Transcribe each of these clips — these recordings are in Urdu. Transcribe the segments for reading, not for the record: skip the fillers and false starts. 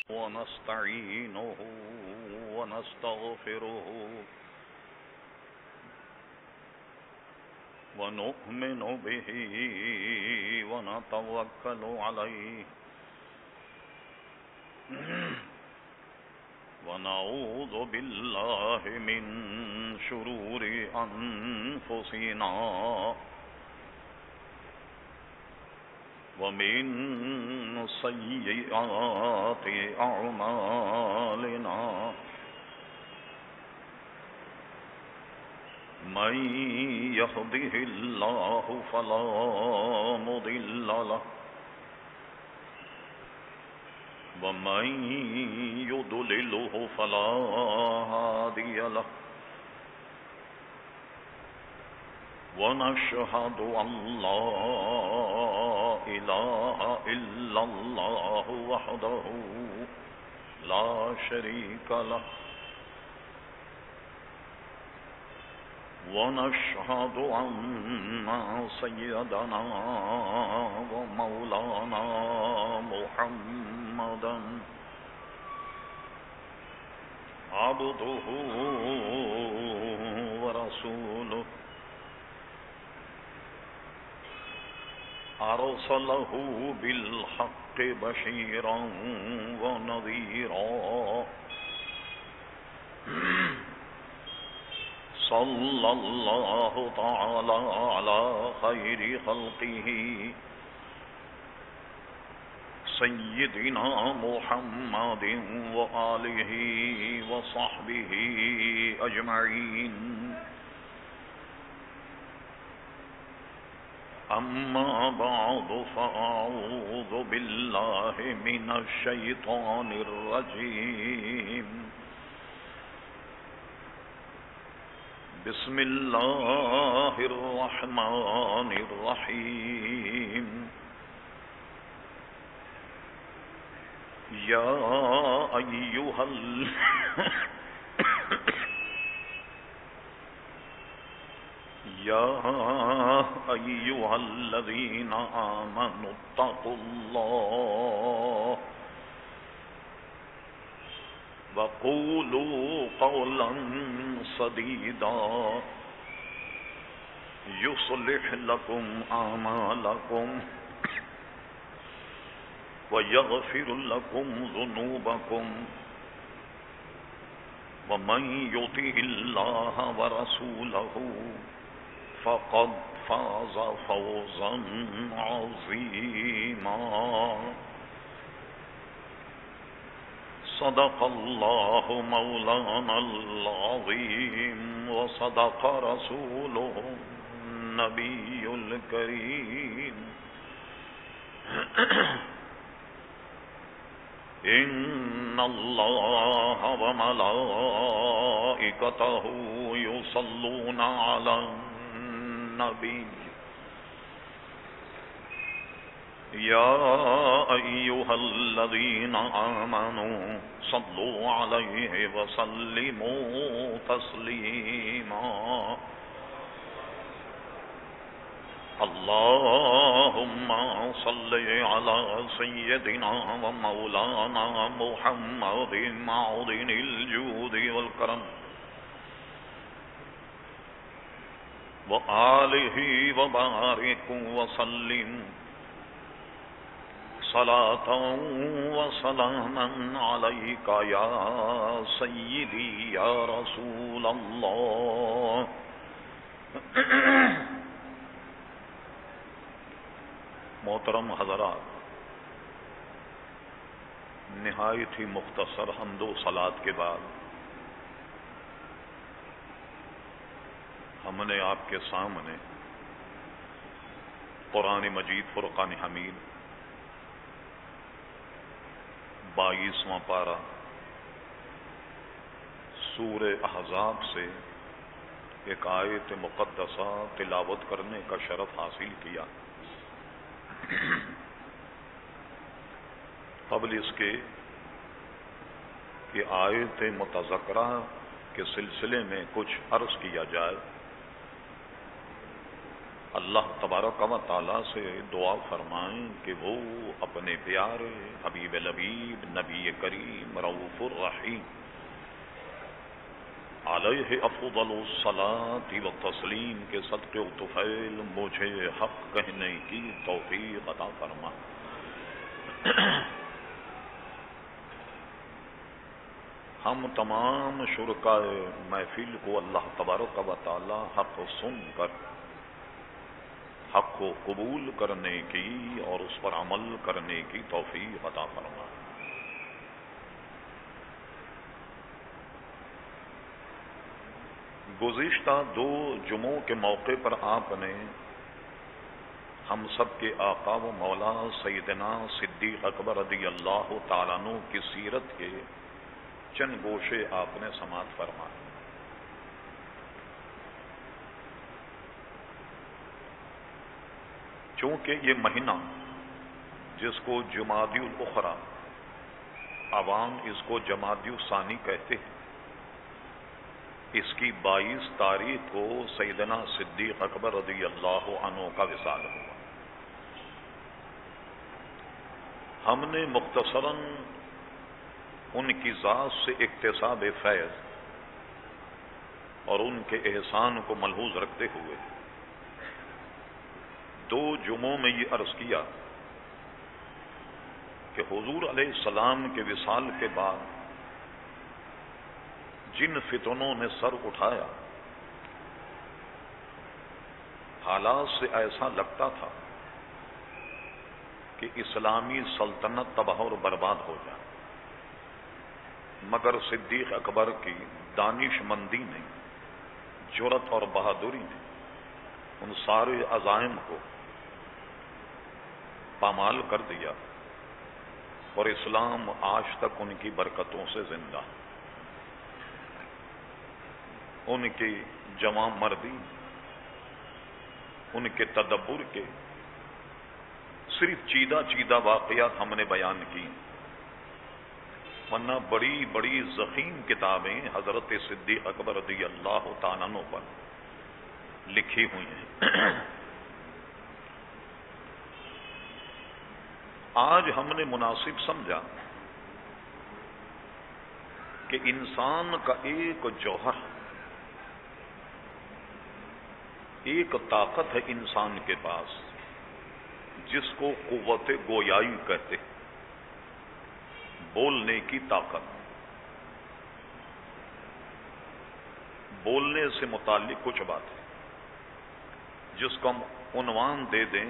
ونستعينه ونستغفره ونؤمن به ونتوكل عليه ونعوذ بالله من شرور أنفسنا ومن سيئات أعمالنا من يهده الله فلا مضل له ومن يضلله فلا هادي له ونشهد أن لا إله إلا الله وحده لا شريك له ونشهد أن سيدنا ومولانا محمدا عبده ورسوله أرسله بالحق بشيرا ونذيرا صلى الله تعالى على خير خلقه سيدنا محمد وآله وصحبه أجمعين أما بعد فأعوذ بالله من الشيطان الرجيم بسم الله الرحمن الرحيم يا أيها الذين آمنوا اتقوا الله وقولوا قولا سديدا يصلح لكم أعمالكم ويغفر لكم ذنوبكم ومن يطع الله ورسوله فقد فاز فوزا عظيما صدق الله مولانا العظيم وصدق رسوله النبي الكريم إن الله وملائكته يصلون على النبي يا أيها الذين آمنوا صلوا عليه وسلموا تسليما اللهم صل على سيدنا ومولانا محمد معدن الجود والكرم وآله وبارك وسلم صلاة وسلاما عليك يا سيدي يا رسول الله محترم حضرات، نہایت ہی مختصر حمد و صلات کے بعد ہم نے آپ کے سامنے قرآن مجید فرقان حمید 22واں پارہ سورہ احزاب سے ایک آیت مقدسہ تلاوت کرنے کا شرف حاصل کیا۔ قبل اس کے کہ آیت متذکرہ کے سلسلے میں کچھ عرض کیا جائے، اللہ تبارک و تعالیٰ سے دعا فرمائیں کہ وہ اپنے پیارے حبیب لبیب نبی کریم رؤوف الرحیم علیہ افضل الصلاۃ والتسلیم کے صدقے و طفیل مجھے حق کہنے کی توفیق عطا فرما۔ ہم تمام شرکائے محفل کو اللہ تبارک و تعالی حق سن کر حق کو قبول کرنے کی اور اس پر عمل کرنے کی توفیق عطا فرما۔ گزشتہ 2 جمعوں کے موقع پر آپ نے ہم سب کے آقا و مولا سیدنا صدیق اکبر رضی اللہ تعالیٰ عنہ کی سیرت کے چند گوشے آپ نے سماعت فرمائے۔ چونکہ یہ مہینہ جس کو جمادی الاخری، عوام اس کو جمادی الثانی کہتے ہیں، اس کی 22 تاریخ کو سیدنا صدیق اکبر رضی اللہ عنہ کا وصال ہوا۔ ہم نے مختصراً ان کی ذات سے اکتساب فیض اور ان کے احسان کو ملحوظ رکھتے ہوئے 2 جمعوں میں یہ عرض کیا کہ حضور علیہ السلام کے وصال کے بعد جن فتنوں نے سر اٹھایا، حالات سے ایسا لگتا تھا کہ اسلامی سلطنت تباہ اور برباد ہو جائے، مگر صدیق اکبر کی دانش مندی نے، جرأت اور بہادری نے ان سارے عزائم کو پامال کر دیا، اور اسلام آج تک ان کی برکتوں سے زندہ۔ ان کی جواں مردی، ان کے تدبر کے صرف چیدہ واقعات ہم نے بیان کی، ورنہ بڑی بڑی ضخیم کتابیں حضرت صدیق اکبر رضی اللہ تعالیٰ عنہ پر لکھی ہوئی ہیں۔ آج ہم نے مناسب سمجھا کہ انسان کا ایک جوہر، ایک طاقت ہے انسان کے پاس جس کو قوت گویائی کہتے ہیں، بولنے کی طاقت۔ بولنے سے متعلق کچھ بات ہے جس کو ہم عنوان دے دیں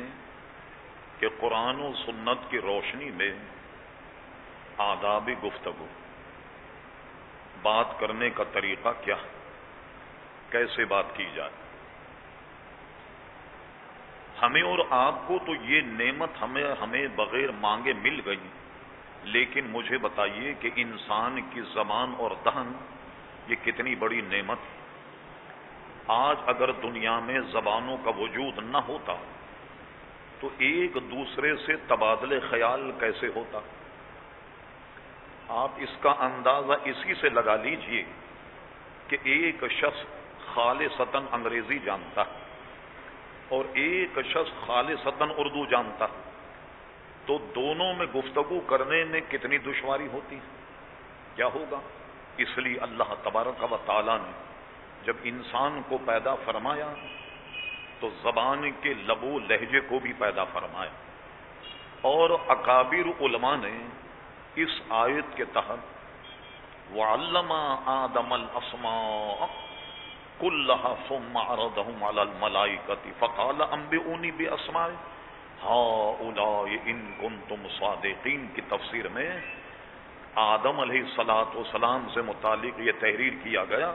کہ قرآن و سنت کی روشنی میں آداب گفتگو، بات کرنے کا طریقہ کیا ہے، کیسے بات کی جائے۔ ہمیں اور آپ کو تو یہ نعمت ہمیں بغیر مانگے مل گئی، لیکن مجھے بتائیے کہ انسان کی زبان اور دہن یہ کتنی بڑی نعمت ہے۔ آج اگر دنیا میں زبانوں کا وجود نہ ہوتا تو ایک دوسرے سے تبادلے خیال کیسے ہوتا؟ آپ اس کا اندازہ اسی سے لگا لیجئے کہ ایک شخص خالصتاً انگریزی جانتا اور ایک شخص خالصتاً اردو جانتا، تو دونوں میں گفتگو کرنے میں کتنی دشواری ہوتی، کیا ہوگا؟ اس لیے اللہ تبارک و تعالیٰ نے جب انسان کو پیدا فرمایا تو زبان کے لب و لہجے کو بھی پیدا فرمایا، اور اکابر علماء نے اس آیت کے تحت وَعَلَّمَ آدَمَ الْأَسْمَاءَ كُلَّهَا ثُمَّ عَرَضَهُمْ عَلَى الْمَلَائِكَةِ فَقَالَ أَنبِئُونِي بِأَسْمَاءِ هَؤُلَاءِ إِن كُنتُمْ صَادِقِينَ کی تفسیر میں آدم علیہ السلام سے متعلق یہ تحریر کیا گیا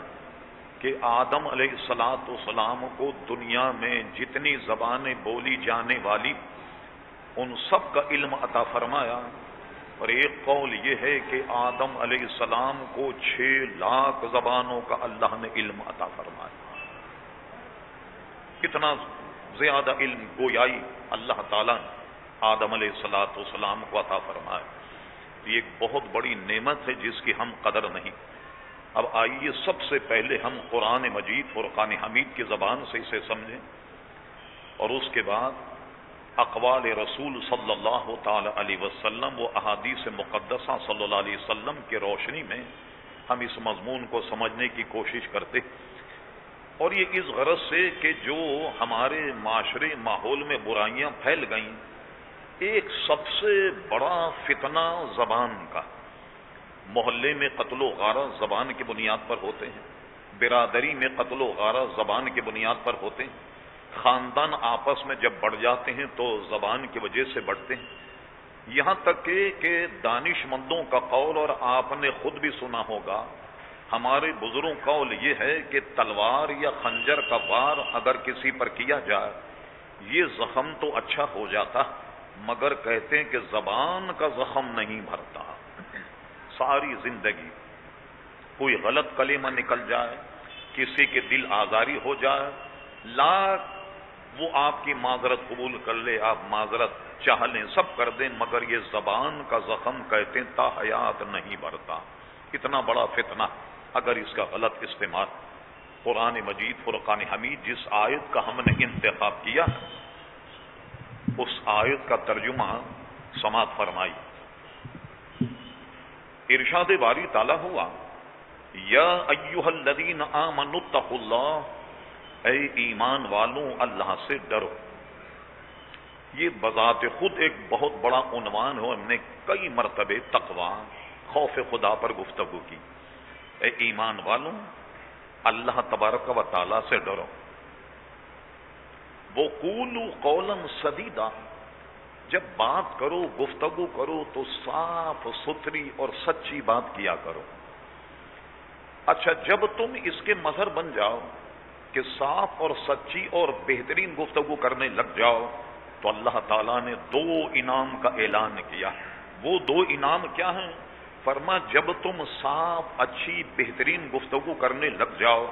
کہ آدم علیہ السلام کو دنیا میں جتنی زبانیں بولی جانے والی ان سب کا علم عطا فرمایا، اور ایک قول یہ ہے کہ آدم علیہ السلام کو 6 لاکھ زبانوں کا اللہ نے علم عطا فرمایا۔ کتنا زیادہ علم گویائی اللہ تعالیٰ نے آدم علیہ السلام کو عطا فرمایا۔ یہ ایک بہت بڑی نعمت ہے جس کی ہم قدر نہیں۔ اب آئیے سب سے پہلے ہم قرآن مجید فرقان حمید کی زبان سے اسے سمجھیں۔ اور اس کے بعد اقوال رسول صلی اللہ تعالی علیہ وسلم و احادیث مقدسہ صلی اللہ علیہ وسلم کی روشنی میں ہم اس مضمون کو سمجھنے کی کوشش کرتے، اور یہ اس غرض سے کہ جو ہمارے معاشرے ماحول میں برائیاں پھیل گئیں، ایک سب سے بڑا فتنہ زبان کا، محلے میں قتل و غارت زبان کی بنیاد پر ہوتے ہیں، برادری میں قتل و غارت زبان کی بنیاد پر ہوتے ہیں، خاندان آپس میں جب بڑھ جاتے ہیں تو زبان کی وجہ سے بڑھتے ہیں، یہاں تک کہ دانش مندوں کا قول، اور آپ نے خود بھی سنا ہوگا، ہمارے بزرگوں کا قول یہ ہے کہ تلوار یا خنجر کا وار اگر کسی پر کیا جائے یہ زخم تو اچھا ہو جاتا، مگر کہتے ہیں کہ زبان کا زخم نہیں بھرتا۔ ساری زندگی کوئی غلط کلمہ نکل جائے، کسی کے دل آزاری ہو جائے، لاکھ وہ آپ کی معذرت قبول کر لے، آپ معذرت چاہ لیں، سب کر دیں، مگر یہ زبان کا زخم کہتے ہیں تا حیات نہیں بھرتا۔ اتنا بڑا فتنہ اگر اس کا غلط استعمال۔ قرآن مجید فرقان حمید جس آیت کا ہم نے انتخاب کیا اس آیت کا ترجمہ سماعت فرمائی۔ ارشاد باری تعالیٰ ہوا، یا ایھا الذین آمنوا اتقوا اللہ، اے ایمان والوں اللہ سے ڈرو۔ یہ بذات خود ایک بہت بڑا عنوان ہے، ہم نے کئی مرتبے تقویٰ، خوف خدا پر گفتگو کی۔ اے ایمان والوں اللہ تبارک و تعالی سے ڈرو۔ وقولوا قولا سدیدا، جب بات کرو گفتگو کرو تو صاف ستھری اور سچی بات کیا کرو۔ اچھا، جب تم اس کے مظہر بن جاؤ کہ صاف اور سچی اور بہترین گفتگو کرنے لگ جاؤ تو اللہ تعالیٰ نے دو انعام کا اعلان کیا۔ وہ دو انعام کیا ہیں؟ فرما جب تم صاف اچھی بہترین گفتگو کرنے لگ جاؤ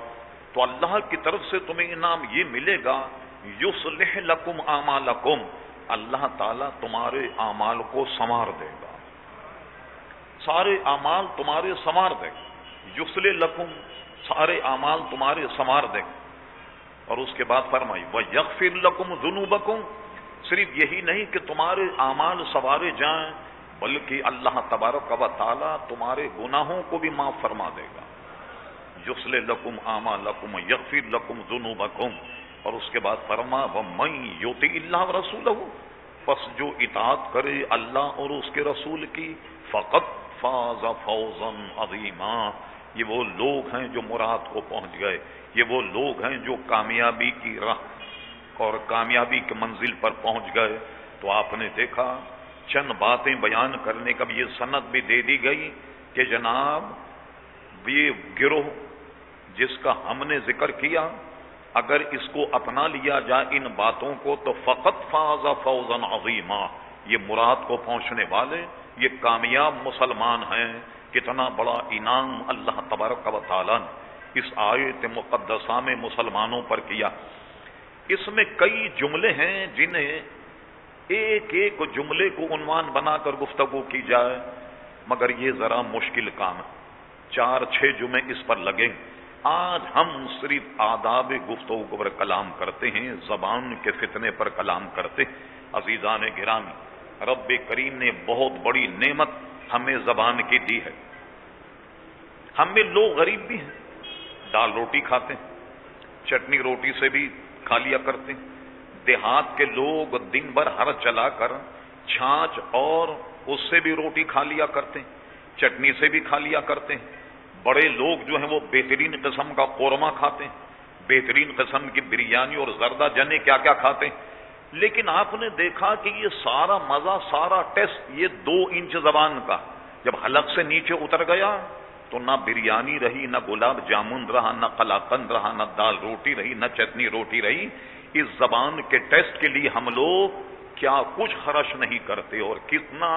تو اللہ کی طرف سے تمہیں انعام یہ ملے گا، یصلح لکم اعمالکم، اللہ تعالیٰ تمہارے اعمال کو سنوار دے گا، سارے اعمال تمہارے سنوار دے گا، یصلح لکم، سارے اعمال تمہارے سنوار دے گا۔ اور اس کے بعد فرمائی ویغفر لکم ذنوبکم، صرف یہی نہیں کہ تمہارے اعمال سنوارے جائیں بلکہ اللہ تبارک و تعالیٰ تمہارے گناہوں کو بھی معاف فرما دے گا۔ یصلح لکم اعمالکم یغفر لکم ذنوبکم، اور اس کے بعد فرما ومن یطع اللہ ورسولہ، پس جو اطاعت کرے اللہ اور اس کے رسول کی، فقط فاز فوزا عظیما، یہ وہ لوگ ہیں جو مراد کو پہنچ گئے، یہ وہ لوگ ہیں جو کامیابی کی راہ اور کامیابی کے منزل پر پہنچ گئے۔ تو آپ نے دیکھا چند باتیں بیان کرنے کا بھی یہ سند بھی دے دی گئی کہ جناب یہ گروہ جس کا ہم نے ذکر کیا اگر اس کو اپنا لیا جائے ان باتوں کو تو فقط فاز فوزا عظیما، یہ مراد کو پہنچنے والے، یہ کامیاب مسلمان ہیں۔ کتنا بڑا انعام اللہ تبارک و تعالیٰ نے اس آیت مقدسہ میں مسلمانوں پر کیا۔ اس میں کئی جملے ہیں جنہیں ایک ایک جملے کو عنوان بنا کر گفتگو کی جائے، مگر یہ ذرا مشکل کام ہے، 4-6 جمعے اس پر لگیں۔ آج ہم صرف آداب گفتگو پر کلام کرتے ہیں، زبان کے فتنے پر کلام کرتے ہیں۔ عزیزان گرامی، رب کریم نے بہت بڑی نعمت ہمیں زبان کی دی ہے۔ ہم میں لوگ غریب بھی ہیں، دال روٹی کھاتے ہیں، چٹنی روٹی سے بھی کھا لیا کرتے ہیں۔ دیہات کے لوگ دن بھر ہر چلا کر چھاچھ اور اس سے بھی روٹی کھا لیا کرتے ہیں، چٹنی سے بھی کھا لیا کرتے ہیں۔ بڑے لوگ جو ہیں وہ بہترین قسم کا قورمہ کھاتے ہیں، بہترین قسم کی بریانی اور زردہ جنے کیا کیا کھاتے ہیں۔ لیکن آپ نے دیکھا کہ یہ سارا مزہ، سارا ٹیسٹ یہ 2 انچ زبان کا جب حلق سے نیچے اتر گیا تو نہ بریانی رہی، نہ گلاب جامن رہا، نہ قلاقند رہا، نہ دال روٹی رہی، نہ چٹنی روٹی رہی۔ اس زبان کے ٹیسٹ کے لیے ہم لوگ کیا کچھ خرچ نہیں کرتے اور کتنا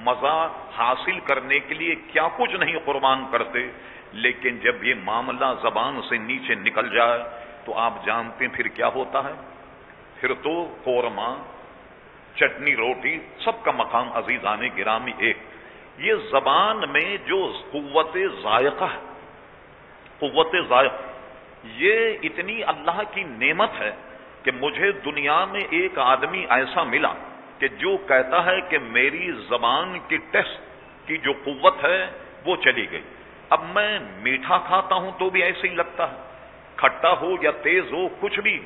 مزہ حاصل کرنے کے لیے کیا کچھ نہیں قربان کرتے، لیکن جب یہ معاملہ زبان سے نیچے نکل جائے تو آپ جانتے ہیں پھر کیا ہوتا ہے، پھر تو قورمہ، چٹنی روٹی سب کا مقام عزیزان گرامی ایک۔ یہ زبان میں جو قوت ذائقہ ہے، قوت ذائقہ یہ اتنی اللہ کی نعمت ہے کہ مجھے دنیا میں ایک آدمی ایسا ملا کہ جو کہتا ہے کہ میری زبان کی ٹیسٹ کی جو قوت ہے وہ چلی گئی. اب میں میٹھا کھاتا ہوں تو بھی ایسے ہی لگتا ہے، کھٹا ہو یا تیز ہو کچھ بھی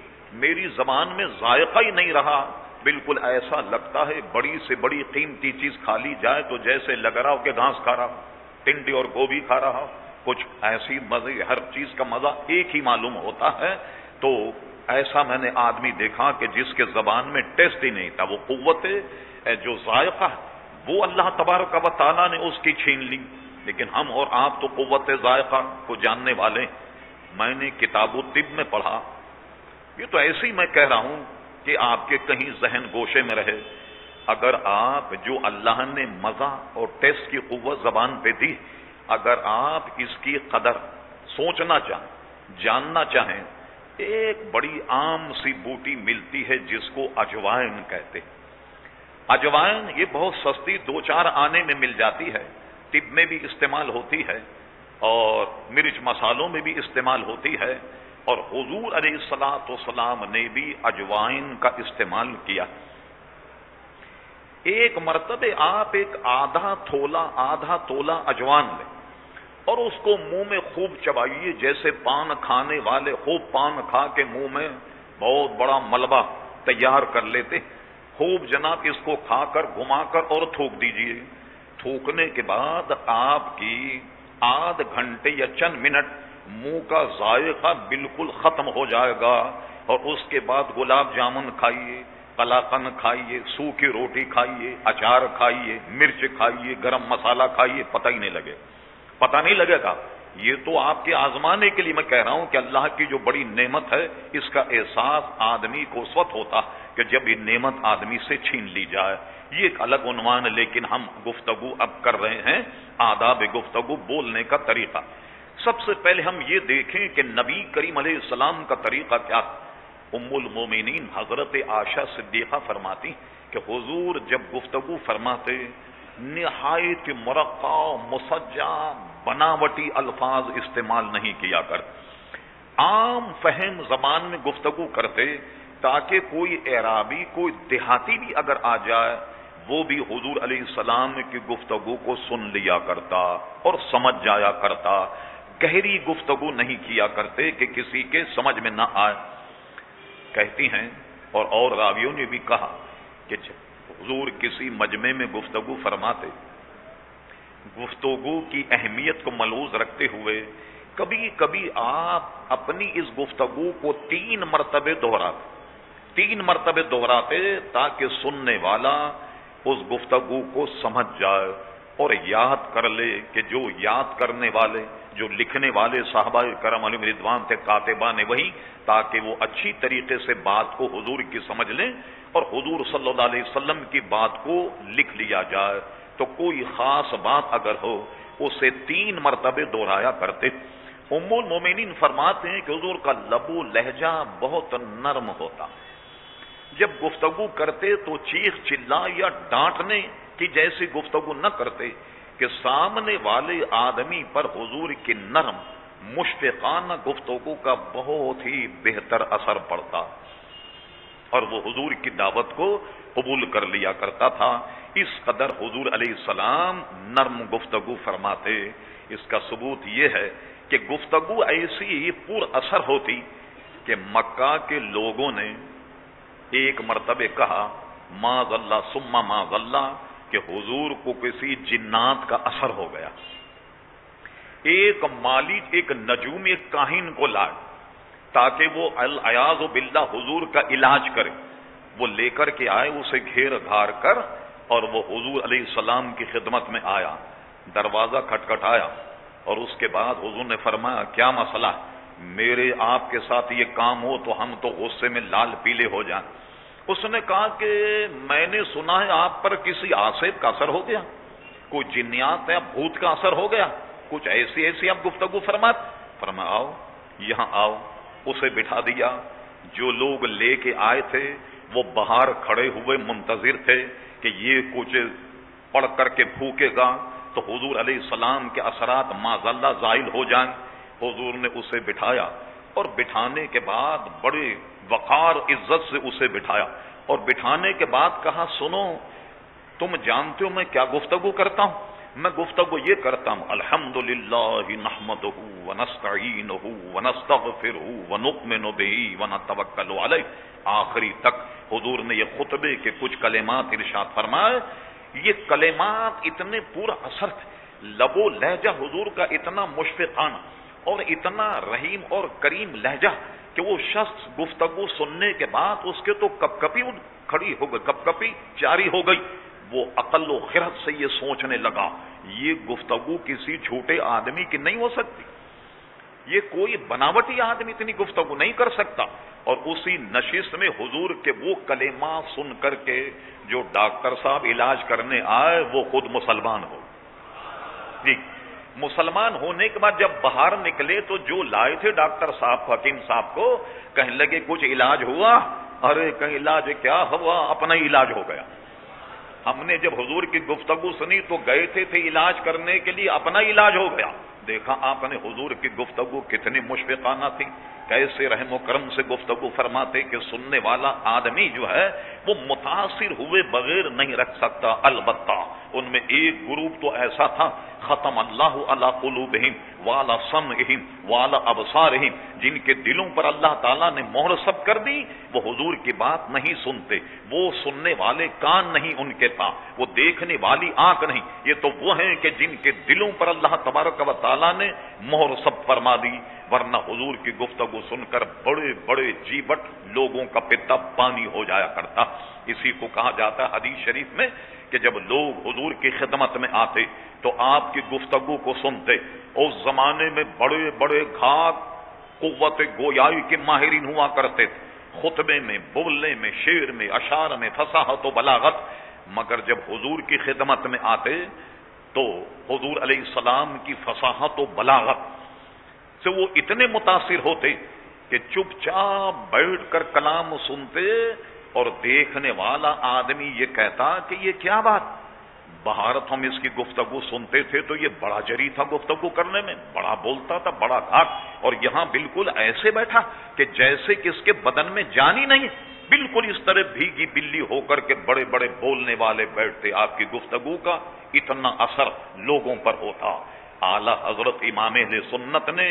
میری زبان میں ذائقہ ہی نہیں رہا. بالکل ایسا لگتا ہے بڑی سے بڑی قیمتی چیز کھا لی جائے تو جیسے لگ رہا ہو کہ گھاس کھا رہا ہو، ٹنڈی اور گوبھی کھا رہا ہو. کچھ ایسی مزے، ہر چیز کا مزہ ایک ہی معلوم ہوتا ہے. تو ایسا میں نے آدمی دیکھا کہ جس کے زبان میں ٹیسٹ ہی نہیں تھا. وہ قوت جو ذائقہ وہ اللہ تبارک و تعالیٰ نے اس کی چھین لی. لیکن ہم اور آپ تو قوت ذائقہ کو جاننے والے. میں نے کتاب الطب میں پڑھا، یہ تو ایسے ہی میں کہہ رہا ہوں کہ آپ کے کہیں ذہن گوشے میں رہے. اگر آپ جو اللہ نے مزہ اور ٹیسٹ کی قوت زبان پہ دی، اگر آپ اس کی قدر سوچنا چاہیں، جاننا چاہیں، ایک بڑی عام سی بوٹی ملتی ہے جس کو اجوائن کہتے ہیں. اجوائن یہ بہت سستی 2-4 آنے میں مل جاتی ہے، طب میں بھی استعمال ہوتی ہے اور مرچ مسالوں میں بھی استعمال ہوتی ہے. اور حضور علیہ الصلوۃ والسلام نے بھی اجوائن کا استعمال کیا. ایک مرتبہ آپ ایک آدھا تولا اجوان لیں اور اس کو منہ میں خوب چبائیے، جیسے پان کھانے والے خوب پان کھا کے منہ میں بہت بڑا ملبہ تیار کر لیتے. خوب جناب اس کو کھا کر گھما کر اور تھوک دیجئے. تھوکنے کے بعد آپ کی آدھ گھنٹے یا چند منٹ منہ کا ذائقہ بالکل ختم ہو جائے گا. اور اس کے بعد گلاب جامن کھائیے، قلاقند کھائیے، سوکھی روٹی کھائیے، اچار کھائیے، مرچ کھائیے، گرم مسالہ کھائیے، پتہ ہی نہیں لگے گا. یہ تو آپ کے آزمانے کے لیے میں کہہ رہا ہوں کہ اللہ کی جو بڑی نعمت ہے اس کا احساس آدمی کو اس وقت ہوتا کہ جب یہ نعمت آدمی سے چھین لی جائے. یہ ایک الگ عنوان ہے، لیکن ہم گفتگو اب کر رہے ہیں آداب گفتگو، بولنے کا طریقہ. سب سے پہلے ہم یہ دیکھیں کہ نبی کریم علیہ السلام کا طریقہ کیا. ام المومنین حضرت عائشہ صدیقہ فرماتی کہ حضور جب گفتگو فرماتے نہایت مرقع مسجع بناوٹی الفاظ استعمال نہیں کیا کر، عام فہم زبان میں گفتگو کرتے تاکہ کوئی اعرابی، کوئی دیہاتی بھی اگر آ جائے وہ بھی حضور علیہ السلام کی گفتگو کو سن لیا کرتا اور سمجھ جایا کرتا. گہری گفتگو نہیں کیا کرتے کہ کسی کے سمجھ میں نہ آئے. کہتی ہیں اور راویوں نے بھی کہا کہ حضور کسی مجمع میں گفتگو فرماتے، گفتگو کی اہمیت کو ملحوظ رکھتے ہوئے کبھی کبھی آپ اپنی اس گفتگو کو 3 مرتبے دہراتے تاکہ سننے والا اس گفتگو کو سمجھ جائے اور یاد کر لے کہ جو یاد کرنے والے، جو لکھنے والے صحابہ کرام علیہم رضوان تھے، کاتبان وحی، تاکہ وہ اچھی طریقے سے بات کو حضور کی سمجھ لیں اور حضور صلی اللہ علیہ وسلم کی بات کو لکھ لیا جائے. تو کوئی خاص بات اگر ہو اسے 3 مرتبے دہرایا کرتے. ام المومنین فرماتے ہیں کہ حضور کا لب و لہجہ بہت نرم ہوتا. جب گفتگو کرتے تو چیخ چلا یا ڈانٹنے کی جیسی گفتگو نہ کرتے کہ سامنے والے آدمی پر حضور کی نرم مشفقانہ گفتگو کا بہت ہی بہتر اثر پڑتا اور وہ حضور کی دعوت کو قبول کر لیا کرتا تھا. اس قدر حضور علیہ السلام نرم گفتگو فرماتے. اس کا ثبوت یہ ہے کہ گفتگو ایسی پر اثر ہوتی کہ مکہ کے لوگوں نے ایک مرتبہ کہا معاذ اللہ ثم معاذ اللہ کہ حضور کو کسی جنات کا اثر ہو گیا. ایک مالی، ایک نجوم، ایک کاہن کو لائے تاکہ وہ العیاذ باللہ حضور کا علاج کرے. وہ لے کر کے آئے، اسے گھیر گھار کر اور وہ حضور علیہ السلام کی خدمت میں آیا. دروازہ کھٹکھٹایا اور اس کے بعد حضور نے فرمایا کیا مسئلہ، میرے آپ کے ساتھ یہ کام ہو تو ہم تو غصے میں لال پیلے ہو جائیں. اس نے کہا کہ میں نے سنا ہے آپ پر کسی آصف کا اثر ہو گیا، کوئی جنیات یا بھوت کا اثر ہو گیا، کچھ ایسی آپ گفتگو فرمایا آؤ یہاں آؤ. اسے بٹھا دیا. جو لوگ لے کے آئے تھے وہ باہر کھڑے ہوئے منتظر تھے کہ یہ کچھ پڑھ کر کے پھونکے گا تو حضور علیہ السلام کے اثرات معذ زائل ہو جائیں. حضور نے اسے بٹھایا اور بٹھانے کے بعد بڑے وقار عزت سے اسے بٹھایا، اور بٹھانے کے بعد کہا سنو تم جانتے ہو میں کیا گفتگو کرتا ہوں؟ میں گفتگو یہ کرتا ہوں الحمدللہ نحمدہ ونستعینہ ونستغفرہ ونؤمن بہ ونتوکل علیہ، آخری تک حضور نے یہ خطبے کے کچھ کلمات ارشاد فرمائے۔ یہ کلمات اتنے پورا اثر تھے، لب و لہجہ حضور کا اتنا مشفقانہ اور اتنا رحیم اور کریم لہجہ کہ وہ شخص گفتگو سننے کے بعد اس کے تو کپ کپی کھڑی ہو گئی، کپ کپی جاری ہو گئی۔ وہ عقل و خرد سے یہ سوچنے لگا یہ گفتگو کسی جھوٹے آدمی کی نہیں ہو سکتی، یہ کوئی بناوٹی آدمی اتنی گفتگو نہیں کر سکتا۔ اور اسی نشست میں حضور کے وہ کلمات سن کر کے جو ڈاکٹر صاحب علاج کرنے آئے وہ خود مسلمان ہو جی۔ مسلمان ہونے کے بعد جب باہر نکلے تو جو لائے تھے ڈاکٹر صاحب حکیم صاحب کو، کہنے لگے کچھ علاج ہوا؟ ارے کہیں علاج کیا ہوا، اپنا ہی علاج ہو گیا۔ ہم نے جب حضور کی گفتگو سنی تو گئے تھے علاج کرنے کے لیے، اپنا علاج ہو گیا۔ دیکھا آپ نے حضور کی گفتگو کتنی مشفقانہ تھی، کیسے رحم و کرم سے گفتگو فرماتے کہ سننے والا آدمی جو ہے وہ متاثر ہوئے بغیر نہیں رکھ سکتا۔ البتہ ان میں ایک گروپ تو ایسا تھا ختم اللہ علی قلوبہم وعلی سمعہم وعلی ابصارہم، جن کے دلوں پر اللہ تعالیٰ نے مہر سب کر دی، وہ حضور کی بات نہیں سنتے، وہ سننے والے کان نہیں ان کے پاس، وہ دیکھنے والی آنکھ نہیں، یہ تو وہ ہیں کہ جن کے دلوں پر اللہ تبارک و تعالیٰ نے مہر سب فرما دی۔ ورنہ حضور کی گفتگو سن کر بڑے بڑے جیبٹ لوگوں کا پیتا پانی ہو جایا کرتا۔ اسی کو کہا جاتا ہے حدیث شریف میں کہ جب لوگ حضور کی خدمت میں آتے تو آپ کی گفتگو کو سنتے۔ اس زمانے میں بڑے بڑے گھاگ قوت گویائی کے ماہرین ہوا کرتے تھے، خطبے میں، بولنے میں، شعر میں، اشعار میں فصاحت و بلاغت، مگر جب حضور کی خدمت میں آتے تو حضور علیہ السلام کی فصاحت و بلاغت سے وہ اتنے متاثر ہوتے کہ چپ چاپ بیٹھ کر کلام سنتے، اور دیکھنے والا آدمی یہ کہتا کہ یہ کیا بات، بھارت ہم اس کی گفتگو سنتے تھے تو یہ بڑا جری تھا گفتگو کرنے میں، بڑا بولتا تھا، بڑا گھاٹ، اور یہاں بالکل ایسے بیٹھا کہ جیسے کہ اس کے بدن میں جان ہی نہیں، بالکل اس طرح بھیگی بلی ہو کر کے بڑے بڑے بولنے والے بیٹھتے۔ آپ کی گفتگو کا اتنا اثر لوگوں پر ہوتا۔ اعلی حضرت امام اہل سنت نے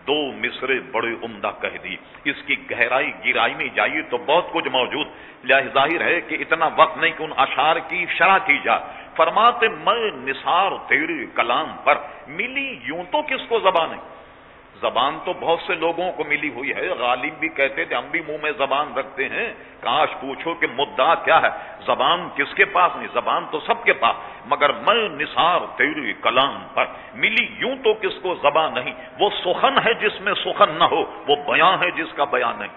دو مصرے بڑے عمدہ کہہ دی، اس کی گہرائی گہرائی میں جائیے تو بہت کچھ موجود، لہذا ظاہر ہے کہ اتنا وقت نہیں کہ ان اشعار کی شرح کی جائے۔ فرماتے میں نثار تیرے کلام پر ملی یوں تو کس کو زبان ہے، زبان تو بہت سے لوگوں کو ملی ہوئی ہے، غالب بھی کہتے تھے ہم بھی منہ میں زبان رکھتے ہیں، کاش پوچھو کہ مدعا کیا ہے، زبان کس کے پاس نہیں، زبان تو سب کے پاس، مگر میں نثار تیرے کلام پر ملی یوں تو کس کو زبان نہیں، وہ سخن ہے جس میں سخن نہ ہو، وہ بیان ہے جس کا بیان نہیں۔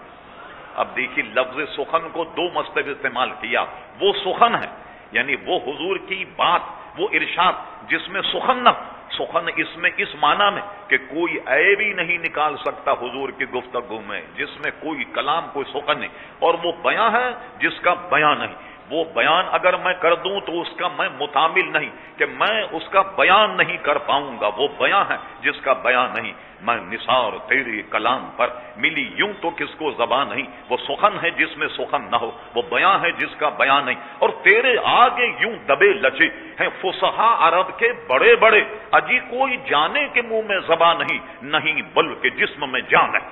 اب دیکھیے لفظ سخن کو دو مرتبہ استعمال کیا، وہ سخن ہے یعنی وہ حضور کی بات، وہ ارشاد جس میں سخن نہ، سخن اس میں اس معنی میں کہ کوئی عیب ہی نہیں نکال سکتا حضور کی گفتگو میں، جس میں کوئی کلام کوئی سخن نہیں، اور وہ بیان ہے جس کا بیان نہیں۔ وہ بیان اگر میں کر دوں تو اس کا میں متعامل نہیں کہ میں اس کا بیان نہیں کر پاؤں گا، وہ بیان ہے جس کا بیان نہیں۔ میں نثار تیرے کلام پر ملی یوں تو کس کو زبان نہیں، وہ سخن ہے جس میں سخن نہ ہو، وہ بیان ہے جس کا بیان نہیں، اور تیرے آگے یوں دبے لچے ہیں فصحا عرب کے بڑے بڑے، اجی کوئی جانے کے منہ میں زبان نہیں بلکہ جسم میں جان ہے۔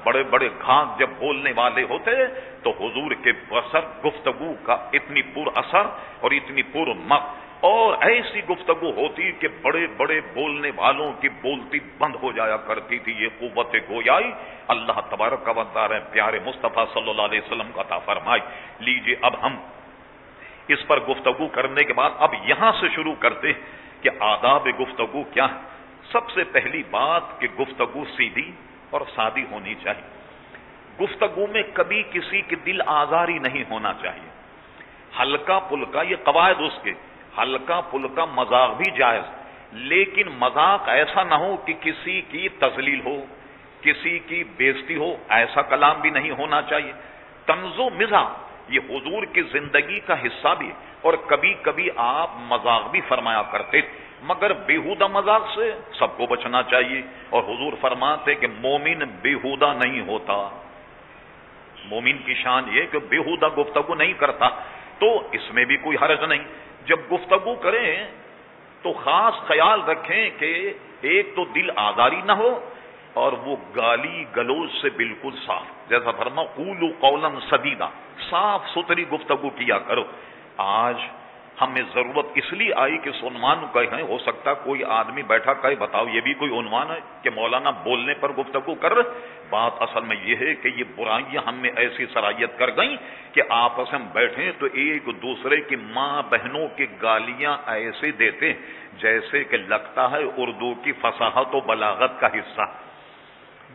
بڑے بڑے گھاگ جب بولنے والے ہوتے تو حضور کے اثر گفتگو کا اتنی پر اثر اور اتنی پر مق اور ایسی گفتگو ہوتی کہ بڑے بڑے بولنے والوں کی بولتی بند ہو جایا کرتی تھی۔ یہ قوت گویائی اللہ تبارک و تعالی پیارے مصطفیٰ صلی اللہ علیہ وسلم کا عطا فرمائی۔ لیجئے اب ہم اس پر گفتگو کرنے کے بعد اب یہاں سے شروع کرتے کہ آداب گفتگو کیا ہے۔ سب سے پہلی بات کہ گفتگو سیدھی اور سادی ہونی چاہیے، گفتگو میں کبھی کسی کے دل آزاری نہیں ہونا چاہیے، ہلکا پھلکا، یہ قواعد اس کے، ہلکا پھلکا مذاق بھی جائز، لیکن مذاق ایسا نہ ہو کہ کسی کی تذلیل ہو، کسی کی بےزتی ہو، ایسا کلام بھی نہیں ہونا چاہیے۔ طنز و مزاح یہ حضور کی زندگی کا حصہ بھی ہے، اور کبھی کبھی آپ مذاق بھی فرمایا کرتے، مگر بیہودہ مذاق سے سب کو بچنا چاہیے، اور حضور فرماتے کہ مومن بیہودہ نہیں ہوتا، مومن کی شان یہ کہ بےہودہ گفتگو نہیں کرتا، تو اس میں بھی کوئی حرج نہیں۔ جب گفتگو کریں تو خاص خیال رکھیں کہ ایک تو دل آزاری نہ ہو اور وہ گالی گلوچ سے بالکل صاف، جیسا فرما قولوا قولا سدیدا، صاف ستھری گفتگو کیا کرو۔ آج ہمیں ضرورت اس لیے آئی کہ عنوان کہیں، ہو سکتا کوئی آدمی بیٹھا کہے بتاؤ یہ بھی کوئی عنوان ہے کہ مولانا بولنے پر گفتگو کر رہے؟ بات اصل میں یہ ہے کہ یہ برائیاں ہم میں ایسی صلاحیت کر گئیں کہ آپس میں بیٹھیں تو ایک دوسرے کی ماں بہنوں کی گالیاں ایسے دیتے جیسے کہ لگتا ہے اردو کی فصاحت و بلاغت کا حصہ۔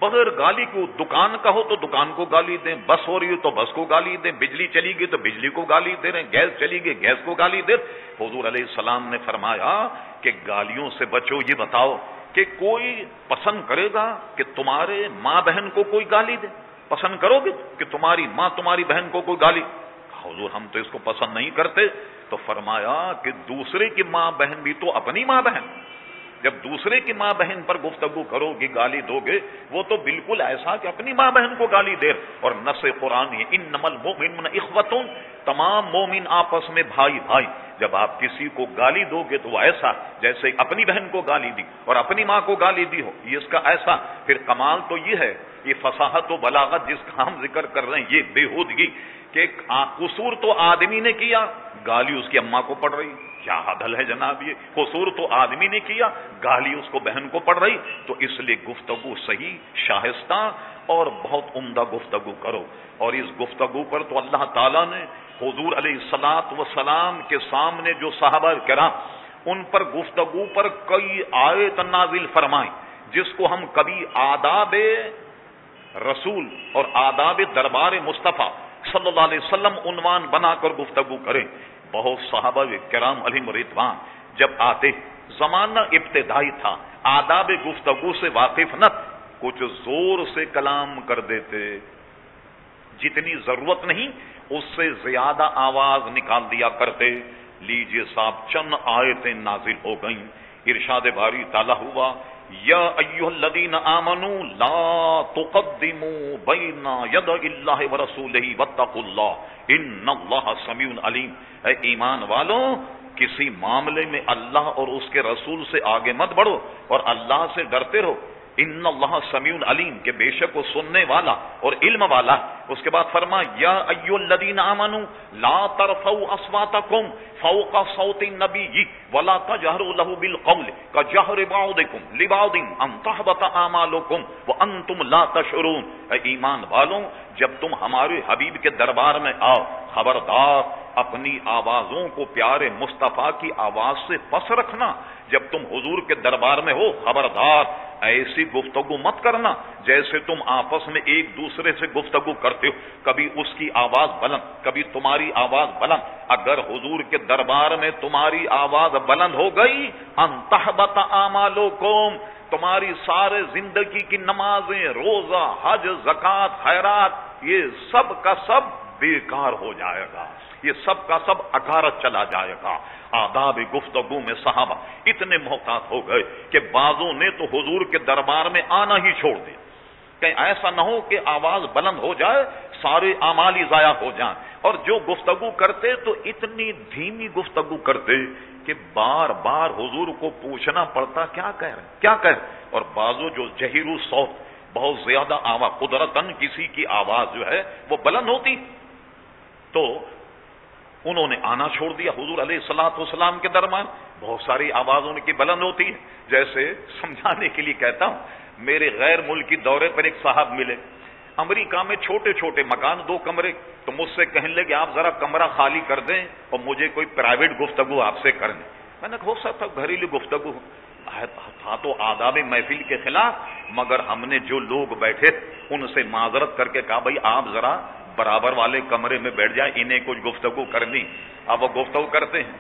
بغیر گالی کو دکان کا ہو تو دکان کو گالی دیں، بس ہو رہی ہو تو بس کو گالی دیں، بجلی چلی گئی تو بجلی کو گالی دے رہے ہیں، گیس چلی گئی گیس کو گالی دے۔ حضور علیہ السلام نے فرمایا کہ گالیوں سے بچو۔ یہ بتاؤ کہ کوئی پسند کرے گا کہ تمہارے ماں بہن کو کوئی گالی دے؟ پسند کرو گے کہ تمہاری ماں تمہاری بہن کو کوئی گالی؟ حضور ہم تو اس کو پسند نہیں کرتے۔ تو فرمایا کہ دوسرے کی ماں بہن بھی تو اپنی ماں بہن، جب دوسرے کی ماں بہن پر گفتگو کرو گے گالی دو گے، وہ تو بالکل ایسا کہ اپنی ماں بہن کو گالی دے۔ اور نص قرآن ہے انما المؤمنون اخوۃ، تمام مومن آپس میں بھائی بھائی۔ جب آپ کسی کو گالی دو گے تو وہ ایسا جیسے اپنی بہن کو گالی دی اور اپنی ماں کو گالی دی ہو، یہ اس کا ایسا۔ پھر کمال تو یہ ہے، یہ فصاحت و بلاغت جس کا ہم ذکر کر رہے ہیں، یہ بےہودگی کہ قصور تو آدمی نے کیا، گالی اس کی اماں کو پڑ رہی، کیا عدل ہے جناب؟ یہ قصور تو آدمی نے کیا، گالی اس کو بہن کو پڑ رہی۔ تو اس لیے گفتگو صحیح، شائستہ اور بہت عمدہ گفتگو کرو۔ اور اس گفتگو پر تو اللہ تعالیٰ نے حضور علیہ الصلوۃ والسلام کے سامنے جو صحابہ کرام ان پر گفتگو پر کئی آیت نازل فرمائیں، جس کو ہم کبھی آداب رسول اور آداب دربار مصطفیٰ صلی اللہ علیہ وسلم عنوان بنا کر گفتگو کریں۔ بہت صحابہ کرام علیہم رضوان جب آتے، زمانہ ابتدائی تھا، آداب گفتگو سے واقف نہ، کچھ زور سے کلام کر دیتے، جتنی ضرورت نہیں اس سے زیادہ آواز نکال دیا کرتے۔ لیجئے صاحب چند آیتیں نازل ہو گئیں، ارشاد باری تعالیٰ ہوا یا ایھا الذین آمنوا لا تقدموا بین یدی اللہ ورسولہ واتقوا اللہ ان اللہ سمیع علیم۔ اے ایمان والوں، کسی معاملے میں اللہ اور اس کے رسول سے آگے مت بڑھو اور اللہ سے ڈرتے رہو۔ ان اللہ سمیع علیم، کہ بے شک وہ سننے والا اور علم والا۔ اس کے بعد فرما یا ایھا الذین آمنوا لا ترفعوا اصواتکم فوق صوت النبی ولا تجهروا له بالقول كجهر بعضکم لبعض ان تحبط اعمالکم وانتم لا تشعرون۔ اے ایمان والوں، جب تم ہمارے حبیب کے دربار میں آؤ، خبردار اپنی آوازوں کو پیارے مصطفیٰ کی آواز سے پس رکھنا۔ جب تم حضور کے دربار میں ہو، خبردار ایسی گفتگو مت کرنا جیسے تم آپس میں ایک دوسرے سے گفتگو کرتے ہو، کبھی اس کی آواز بلند، کبھی تمہاری آواز بلند۔ اگر حضور کے دربار میں تمہاری آواز بلند ہو گئی، ان تحبط اعمالکم، تمہاری سارے زندگی کی نمازیں، روزہ، حج، زکوٰۃ، خیرات، یہ سب کا سب بیکار ہو جائے گا، یہ سب کا سب اکارت چلا جائے گا۔ آداب گفتگو میں صحابہ اتنے محتاط ہو گئے کہ بعضوں نے تو حضور کے دربار میں آنا ہی چھوڑ دیا، کہیں ایسا نہ ہو کہ آواز بلند ہو جائے، سارے اعمال ہی ضائع ہو جائیں۔ اور جو گفتگو کرتے تو اتنی دھیمی گفتگو کرتے کہ بار بار حضور کو پوچھنا پڑتا کیا کہہ رہے ہیں، کیا کہہ رہے ہیں۔ اور بعضوں جو جہیرو صوت، بہت زیادہ آواز، قدرتاً کسی کی آواز جو ہے وہ بلند ہوتی، تو انہوں نے آنا چھوڑ دیا حضور علیہ الصلوۃ والسلام کے درمیان۔ بہت ساری آوازوں کی بلند ہوتی ہے۔ جیسے سمجھانے کے لیے کہتا ہوں، میرے غیر ملکی دورے پر ایک صاحب ملے، امریکہ میں چھوٹے چھوٹے مکان، 2 کمرے، تو مجھ سے کہنے لگے آپ ذرا کمرہ خالی کر دیں اور مجھے کوئی پرائیویٹ گفتگو آپ سے کرنی۔ میں نے کہا ہو سکتا گھریلو گفتگو تھا تو آداب محفل کے خلاف، مگر ہم نے جو لوگ بیٹھے ان سے معذرت کر کے کہا بھائی آپ ذرا برابر والے کمرے میں بیٹھ جائیں، انہیں کچھ گفتگو کرنی۔ اب وہ گفتگو کرتے ہیں،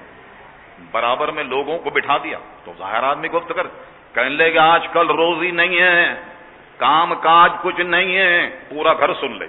برابر میں لوگوں کو بٹھا دیا تو ظاہر آدمی گفتگو کر، کہنے لگے آج کل روزی نہیں ہے، کام کاج کچھ نہیں ہے، پورا گھر سن لے۔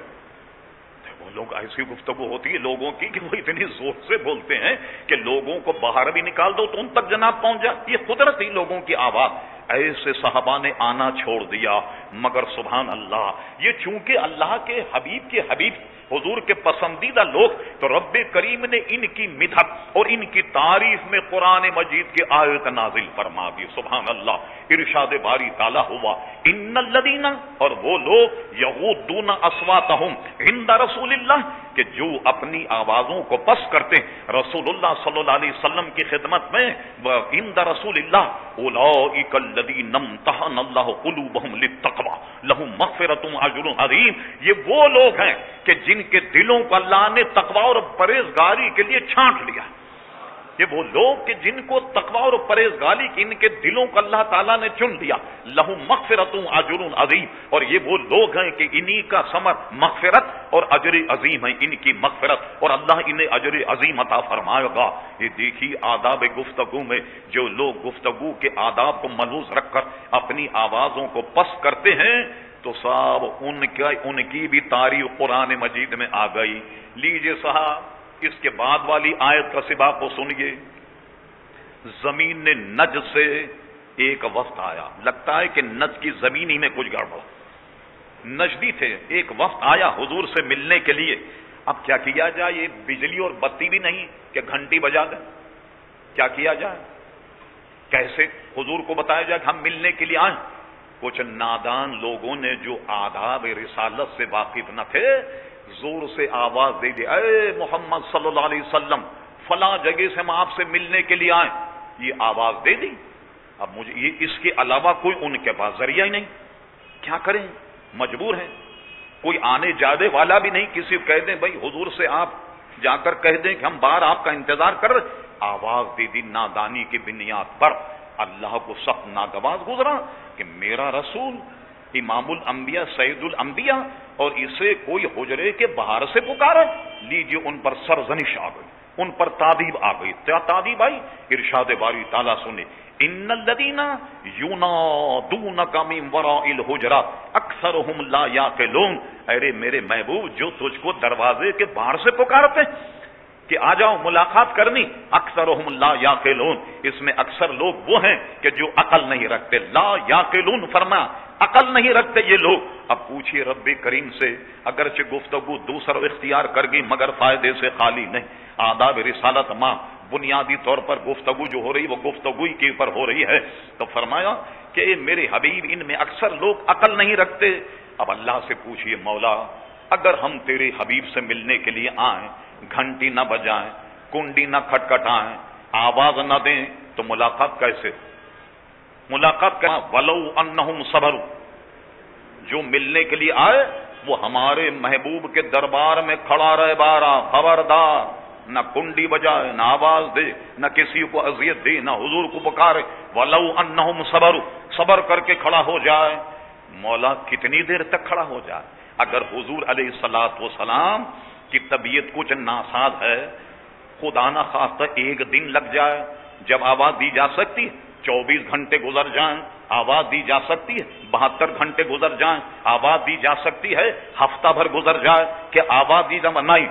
وہ لوگ ایسی گفتگو ہوتی ہے لوگوں کی کہ وہ اتنی زور سے بولتے ہیں کہ لوگوں کو باہر بھی نکال دو تو ان تک جناب پہنچ جائے۔ یہ قدرتی لوگوں کی آواز۔ ایسے صحابہ نے آنا چھوڑ دیا، مگر سبحان اللہ یہ چونکہ اللہ کے حبیب حضور کے پسندیدہ لوگ، تو رب کریم نے ان کی مدحت اور ان کی تعریف میں قرآن مجید کی آیت نازل فرما دی۔ سبحان اللہ، ارشاد باری تعالیٰ ہوا ان الذین، اور وہ لوگ یغضون اصواتہم عند رسول اللہ، کہ جو اپنی آوازوں کو پست کرتے ہیں رسول اللہ صلی اللہ علیہ وسلم کی خدمت میں، عند رسول اللہ اولئک الذین امتحن اللہ قلوبہم للتقوی لہم مغفرۃ واجر عظیم، یہ وہ لوگ ہیں کہ جن کے دلوں کو اللہ نے تقوی اور پرہیزگاری کے لیے چھانٹ لیا۔ یہ وہ لوگ کہ جن کو تقوی اور پرہیزگاری کی ان کے دلوں کو اللہ تعالیٰ نے چن لیا، لہم مغفرۃ اجر عظیم، اور یہ وہ لوگ ہیں کہ انہی کا ثمر مغفرت اور اجر عظیم ہے، ان کی مغفرت اور اللہ انہیں اجر عظیم عطا فرمائے گا۔ یہ دیکھیے آداب گفتگو میں جو لوگ گفتگو کے آداب کو ملحوظ رکھ کر اپنی آوازوں کو پست کرتے ہیں تو صاحب ان کی بھی تعریف قرآن مجید میں آ گئی۔ لیجئے صاحب اس کے بعد والی آیت کا سباق کو سنیے۔ زمین نے نج سے ایک وفد آیا، لگتا ہے کہ نج کی زمین ہی میں کچھ گڑبڑ، نجدی تھے، ایک وفد آیا حضور سے ملنے کے لیے۔ اب کیا کیا جائے، یہ بجلی اور بتی بھی نہیں کہ گھنٹی بجا دیں، کیا کیا جائے، کیسے حضور کو بتایا جائے کہ ہم ملنے کے لیے آئیں؟ کچھ نادان لوگوں نے جو آداب رسالت سے واقف نہ تھے زور سے آواز دے دی، اے محمد صلی اللہ علیہ وسلم فلاں جگہ سے ہم آپ سے ملنے کے لیے آئیں، یہ آواز دے دی۔ اب مجھے یہ اس کے علاوہ کوئی ان کے پاس ذریعہ ہی نہیں، کیا کریں، مجبور ہیں، کوئی آنے جانے والا بھی نہیں، کسی کو کہہ دیں بھائی حضور سے آپ جا کر کہہ دیں کہ ہم باہر آپ کا انتظار کر رہے، آواز دے دی نادانی کی بنیاد پر۔ اللہ کو سخت ناگواز گزرا کہ میرا رسول امام الانبیاء سید الانبیاء اور اسے کوئی حجرے کے باہر سے پکارا۔ لیجیے ان پر سرزنش آ گئی، ان پر تعذیب آ گئی۔ کیا تعذیب آئی؟ ارشاد باری تعالیٰ سنے، ان الذین ینادونک من وراء الحجرات اکثرهم لا یعقلون، ارے میرے محبوب جو تجھ کو دروازے کے باہر سے پکارتے کہ آ جاؤ ملاقات کرنی، اکثرهم لا یعقلون، اس میں اکثر لوگ وہ ہیں کہ جو عقل نہیں رکھتے، لا یعقلون فرمایا عقل نہیں رکھتے یہ لوگ۔ اب پوچھئے رب کریم سے، اگرچہ گفتگو دوسرا اختیار کر گئی مگر فائدے سے خالی نہیں، آداب رسالت ماں بنیادی طور پر گفتگو جو ہو رہی وہ گفتگو کے اوپر ہو رہی ہے، تو فرمایا کہ میرے حبیب ان میں اکثر لوگ عقل نہیں رکھتے۔ اب اللہ سے پوچھئے مولا اگر ہم تیرے حبیب سے ملنے کے لیے آئیں، گھنٹی نہ بجائیں، کنڈی نہ کھٹکھٹائیں، آواز نہ دیں تو ملاقات کیسے؟ ملاقات کرنا ولو انہم صبروا، جو ملنے کے لیے آئے وہ ہمارے محبوب کے دربار میں کھڑا رہے، بارہ خبردار نہ کنڈی بجائے، نہ آواز دے، نہ کسی کو اذیت دے، نہ حضور کو پکارے، ولو انہم صبروا، صبر کر کے کھڑا ہو جائے۔ مولا کتنی دیر تک کھڑا ہو جائے؟ اگر حضور علیہ الصلوۃ والسلام کی طبیعت کچھ ناساز ہے، خدا نہ خواستہ ایک دن لگ جائے، جب آواز دی جا سکتی ہے 24 گھنٹے گزر جائیں آواز دی جا سکتی ہے، 72 گھنٹے گزر جائیں آواز دی جا سکتی ہے، ہفتہ بھر گزر جائے کہ آواز دی جا نہیں،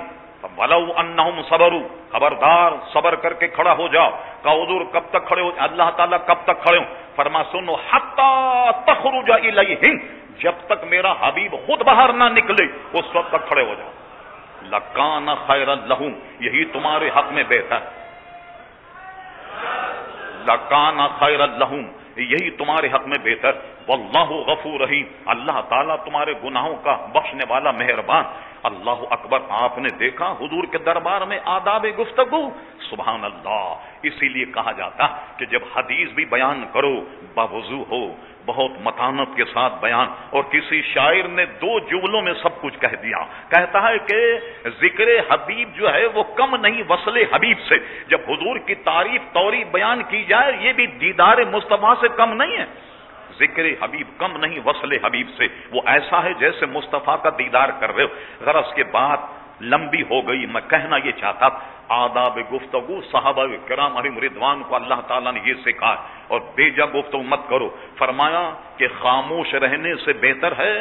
وَلَوْ أَنَّهُمْ صَبَرُوا، خبردار صبر کر کے کھڑا ہو جاؤ۔ کہ حضور کب تک کھڑے ہو؟ اللہ تعالیٰ کب تک کھڑے ہوں؟ فرما سنو حَتَّى تَخْرُجَ إِلَيْهِمْ، جب تک میرا حبیب خود باہر نہ نکلے اس وقت تک کھڑے ہو جاؤ۔ لَكَانَ خَيْرًا لَهُمْ، یہی تمہارے حق میں بہتر، لَكَانَ خَيْرًا لَهُمْ، یہی تمہارے حق میں بہتر۔ واللہ غفور رحیم، اللہ تعالیٰ تمہارے گناہوں کا بخشنے والا مہربان۔ اللہ اکبر، آپ نے دیکھا حضور کے دربار میں آداب گفتگو، سبحان اللہ۔ اسی لیے کہا جاتا کہ جب حدیث بھی بیان کرو باوضو ہو، بہت متانت کے ساتھ بیان، اور کسی شاعر نے 2 جملوں میں سب کچھ کہہ دیا، کہتا ہے کہ ذکر حبیب جو ہے وہ کم نہیں وصل حبیب سے، جب حضور کی تعریف توری بیان کی جائے یہ بھی دیدار مصطفیٰ سے کم نہیں ہے، ذکر حبیب کم نہیں وصل حبیب سے، وہ ایسا ہے جیسے مصطفیٰ کا دیدار کر رہے ہو۔ غرض کے بعد لمبی ہو گئی، میں کہنا یہ چاہتا آداب گفتگو صحابہ کرام علیہم رضوان کو اللہ تعالیٰ نے یہ سکھایا، اور بیجا گفتگو مت کرو۔ فرمایا کہ خاموش رہنے سے بہتر ہے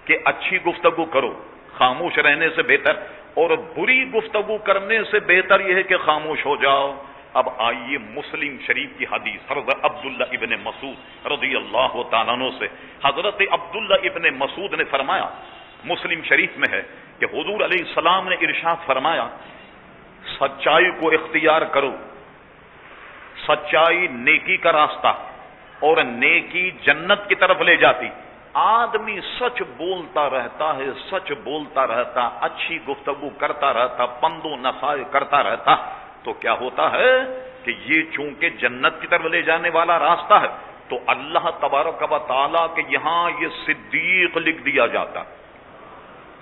کہ اچھی گفتگو کرو، خاموش رہنے سے بہتر، اور بری گفتگو کرنے سے بہتر یہ ہے کہ خاموش ہو جاؤ۔ اب آئیے مسلم شریف کی حدیث حضرت عبداللہ ابن مسعود رضی اللہ تعالیٰ عنہ سے. حضرت عبداللہ ابن مسعود نے فرمایا، مسلم شریف میں ہے کہ حضور علیہ السلام نے ارشاد فرمایا، سچائی کو اختیار کرو، سچائی نیکی کا راستہ اور نیکی جنت کی طرف لے جاتی. آدمی سچ بولتا رہتا ہے، سچ بولتا رہتا، اچھی گفتگو کرتا رہتا، پند و نصائح کرتا رہتا، تو کیا ہوتا ہے کہ یہ چونکہ جنت کی طرف لے جانے والا راستہ ہے تو اللہ تبارک و تعالیٰ کے یہاں یہ صدیق لکھ دیا جاتا،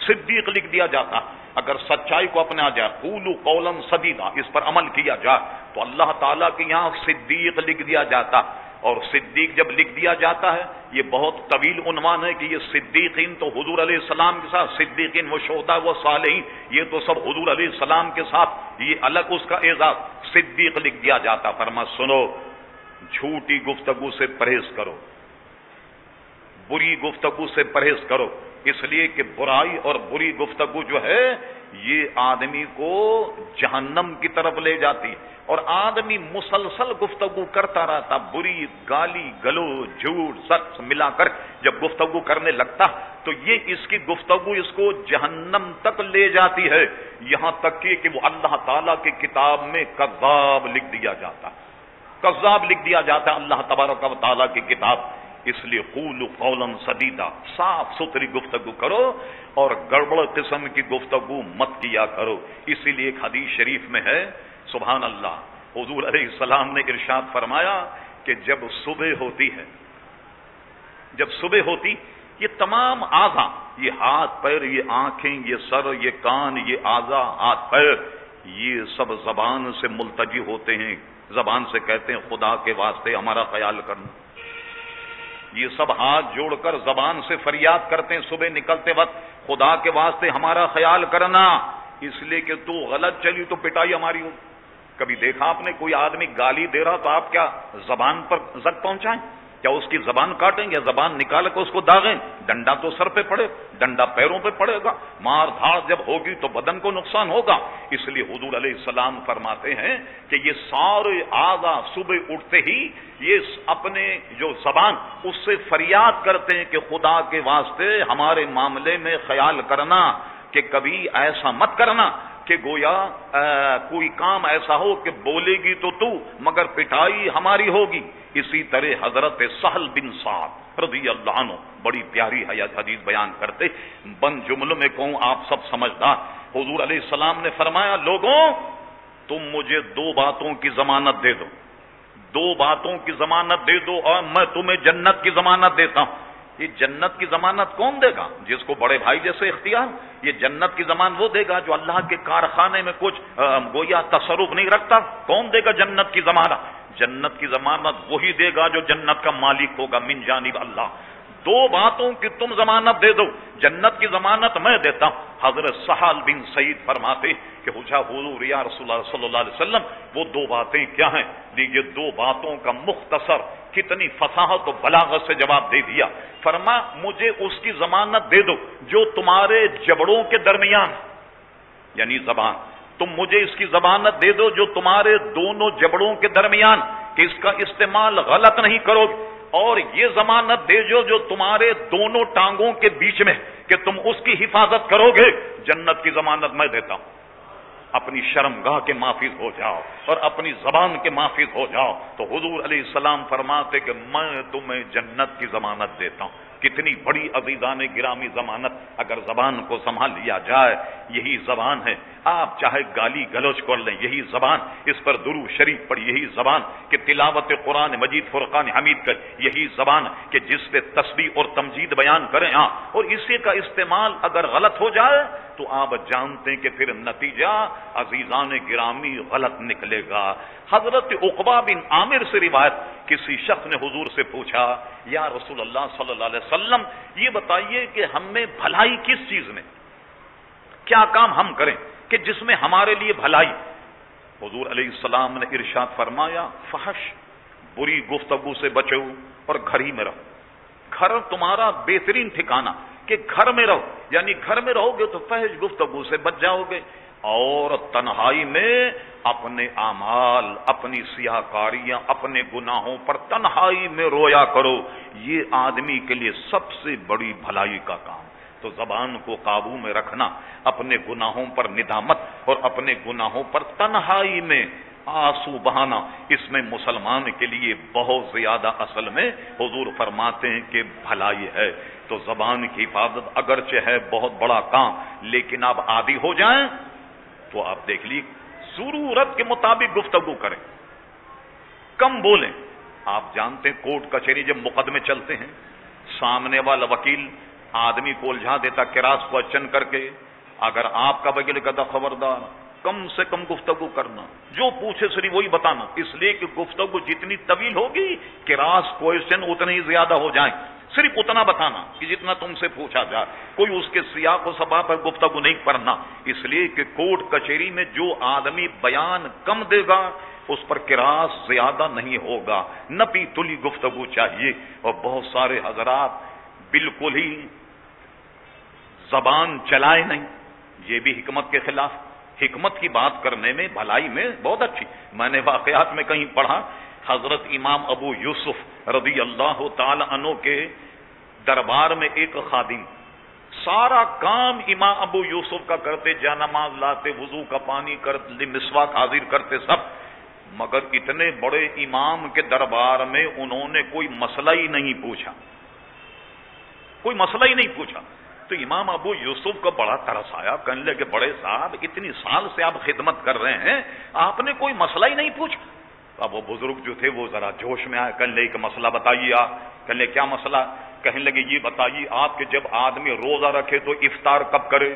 صدیق لکھ دیا جاتا. اگر سچائی کو اپنا جائے، قولوا قولا سدیدا، اس پر عمل کیا جائے تو اللہ تعالیٰ کے یہاں صدیق لکھ دیا جاتا. اور صدیق جب لکھ دیا جاتا ہے، یہ بہت طویل عنوان ہے کہ یہ صدیقین تو حضور علیہ السلام کے ساتھ، صدیقین و شہداء و صالحین یہ تو سب حضور علیہ السلام کے ساتھ، یہ الگ اس کا اعزاز. صدیق لکھ دیا جاتا. فرما سنو، جھوٹی گفتگو سے پرہیز کرو، بری گفتگو سے پرہیز کرو، اس لیے کہ برائی اور بری گفتگو جو ہے یہ آدمی کو جہنم کی طرف لے جاتی. اور آدمی مسلسل گفتگو کرتا رہتا، بری گالی گلو جھوٹ سچ ملا کر جب گفتگو کرنے لگتا تو یہ اس کی گفتگو اس کو جہنم تک لے جاتی ہے، یہاں تک کہ وہ اللہ تعالیٰ کی کتاب میں کذاب لکھ دیا جاتا، کذاب لکھ دیا جاتا اللہ تبارک و تعالیٰ کی کتاب. اس لیے قولوا قولا سدیدا، صاف ستھری گفتگو کرو اور گڑبڑ قسم کی گفتگو مت کیا کرو. اسی لیے ایک حدیث شریف میں ہے، سبحان اللہ، حضور علیہ السلام نے ارشاد فرمایا کہ جب صبح ہوتی ہے، جب صبح ہوتی، یہ تمام اعضاء، یہ ہاتھ پیر، یہ آنکھیں، یہ سر، یہ کان، یہ اعضاء ہاتھ پیر، یہ سب زبان سے ملتجی ہوتے ہیں، زبان سے کہتے ہیں خدا کے واسطے ہمارا خیال کرنا. یہ سب ہاتھ جوڑ کر زبان سے فریاد کرتے ہیں صبح نکلتے وقت، خدا کے واسطے ہمارا خیال کرنا، اس لیے کہ تو غلط چلی تو پٹائی ہماری ہو. کبھی دیکھا آپ نے کوئی آدمی گالی دے رہا تو آپ کیا زبان پر زد پہنچائیں؟ کیا اس کی زبان کاٹیں گے؟ زبان نکال کر اس کو داغیں؟ ڈنڈا تو سر پہ پڑے، ڈنڈا پیروں پہ پڑے گا، مار دھاڑ جب ہوگی تو بدن کو نقصان ہوگا. اس لیے حضور علیہ السلام فرماتے ہیں کہ یہ سارے اعضاء صبح اٹھتے ہی یہ اپنے جو زبان اس سے فریاد کرتے ہیں کہ خدا کے واسطے ہمارے معاملے میں خیال کرنا، کہ کبھی ایسا مت کرنا کہ گویا کوئی کام ایسا ہو کہ بولے گی تو مگر پٹائی ہماری ہوگی. اسی طرح حضرت سہل بن سعد رضی اللہ عنہ بڑی پیاری حدیث بیان کرتے، بند جملوں میں کہوں آپ سب سمجھدار. حضور علیہ السلام نے فرمایا، لوگوں تم مجھے دو باتوں کی ضمانت دے دو، دو باتوں کی ضمانت دے دو اور میں تمہیں جنت کی ضمانت دیتا ہوں. یہ جنت کی ضمانت کون دے گا؟ جس کو بڑے بھائی جیسے اختیار. یہ جنت کی ضمانت وہ دے گا جو اللہ کے کارخانے میں کچھ گویا تصرف نہیں رکھتا. کون دے گا جنت کی ضمانت؟ جنت کی ضمانت وہی دے گا جو جنت کا مالک ہوگا من جانب اللہ. دو باتوں کی تم ضمانت دے دو، جنت کی ضمانت میں دیتا ہوں. حضرت سہل بن سعید فرماتے کہ پوچھا حضور یا رسول اللہ صلی اللہ علیہ وسلم وہ دو باتیں کیا ہیں؟ دیجیے دو باتوں کا مختصر کتنی فصاحت و بلاغت سے جواب دے دیا. فرما مجھے اس کی ضمانت دے دو جو تمہارے جبڑوں کے درمیان، یعنی زبان، تم مجھے اس کی ضمانت دے دو جو تمہارے دونوں جبڑوں کے درمیان، کہ اس کا استعمال غلط نہیں کرو گے. اور یہ ضمانت دے جو تمہارے دونوں ٹانگوں کے بیچ میں، کہ تم اس کی حفاظت کرو گے. جنت کی ضمانت میں دیتا ہوں. اپنی شرمگاہ کے محافظ ہو جاؤ اور اپنی زبان کے محافظ ہو جاؤ. تو حضور علیہ السلام فرماتے کہ میں تمہیں جنت کی ضمانت دیتا ہوں. کتنی بڑی عزیزان گرامی ضمانت اگر زبان کو سنبھال لیا جائے. یہی زبان ہے، آپ چاہے گالی گلوچ کر لیں یہی زبان، اس پر درود شریف پڑھ یہی زبان، کہ تلاوت قرآن مجید فرقان حمید کر یہی زبان، کہ جس پہ تسبیح اور تمجید بیان کریں. ہاں، اور اسی کا استعمال اگر غلط ہو جائے تو آپ جانتے ہیں کہ پھر نتیجہ عزیزان گرامی غلط نکلے گا. حضرت عقبہ بن عامر سے روایت، کسی شخص نے حضور سے پوچھا یا رسول اللہ صلی اللہ علیہ وسلم یہ بتائیے کہ ہم میں بھلائی کس چیز میں، کیا کام ہم کریں کہ جس میں ہمارے لیے بھلائی؟ حضور علیہ السلام نے ارشاد فرمایا، فحش، بری گفتگو سے بچو اور گھر ہی میں رہو. گھر تمہارا بہترین ٹھکانہ، کہ گھر میں رہو، یعنی گھر میں رہو گے تو فحش گفتگو سے بچ جاؤ گے. اور تنہائی میں اپنے اعمال، اپنی سیاہکاریاں، اپنے گناہوں پر تنہائی میں رویا کرو، یہ آدمی کے لیے سب سے بڑی بھلائی کا کام۔ تو زبان کو قابو میں رکھنا، اپنے گناہوں پر ندامت اور اپنے گناہوں پر تنہائی میں آنسو بہانا، اس میں مسلمان کے لیے بہت زیادہ اصل میں حضور فرماتے ہیں کہ بھلائی ہے۔ تو زبان کی حفاظت اگرچہ ہے بہت بڑا کام، لیکن آپ عادی ہو جائیں تو آپ دیکھ لیجیے، ضرورت کے مطابق گفتگو کریں، کم بولیں۔ آپ جانتے ہیں کورٹ کچہری جب مقدمے چلتے ہیں، سامنے والا وکیل آدمی کو الجھا دیتا کراس کوشچن کر کے، اگر آپ کا وکیل کہتا خبردار کم سے کم گفتگو کرنا، جو پوچھے صرف وہی بتانا، اس لیے کہ گفتگو جتنی طویل ہوگی کراس کوشچن اتنے ہی زیادہ ہو جائیں، صرف اتنا بتانا کہ جتنا تم سے پوچھا جائے، کوئی اس کے سیاق و سباق پر گفتگو نہیں کرنا، اس لیے کہ کورٹ کچہری میں جو آدمی بیان کم دے گا اس پر کراس زیادہ نہیں ہوگا، نپی تلی گفتگو چاہیے۔ اور بہت سارے حضرات بالکل ہی زبان چلائے نہیں، یہ بھی حکمت کے خلاف۔ حکمت کی بات کرنے میں، بھلائی میں بہت اچھی۔ میں نے واقعات میں کہیں پڑھا، حضرت امام ابو یوسف رضی اللہ تعالی عنہ کے دربار میں ایک خادم سارا کام امام ابو یوسف کا کرتے، جا نماز لاتے، وضو کا پانی کرتے، مسواک حاضر کرتے سب، مگر اتنے بڑے امام کے دربار میں انہوں نے کوئی مسئلہ ہی نہیں پوچھا، کوئی مسئلہ ہی نہیں پوچھا۔ تو امام ابو یوسف کو بڑا ترس آیا، کہنے لگے بڑے صاحب اتنی سال سے آپ خدمت کر رہے ہیں، آپ نے کوئی مسئلہ ہی نہیں پوچھا۔ اب وہ بزرگ جو تھے وہ ذرا جوش میں آئے، کہنے لگے کہ مسئلہ بتائیے آپ۔ کہنے لگے کیا مسئلہ؟ کہنے لگے یہ بتائیے آپ کہ جب آدمی روزہ رکھے تو افطار کب کرے؟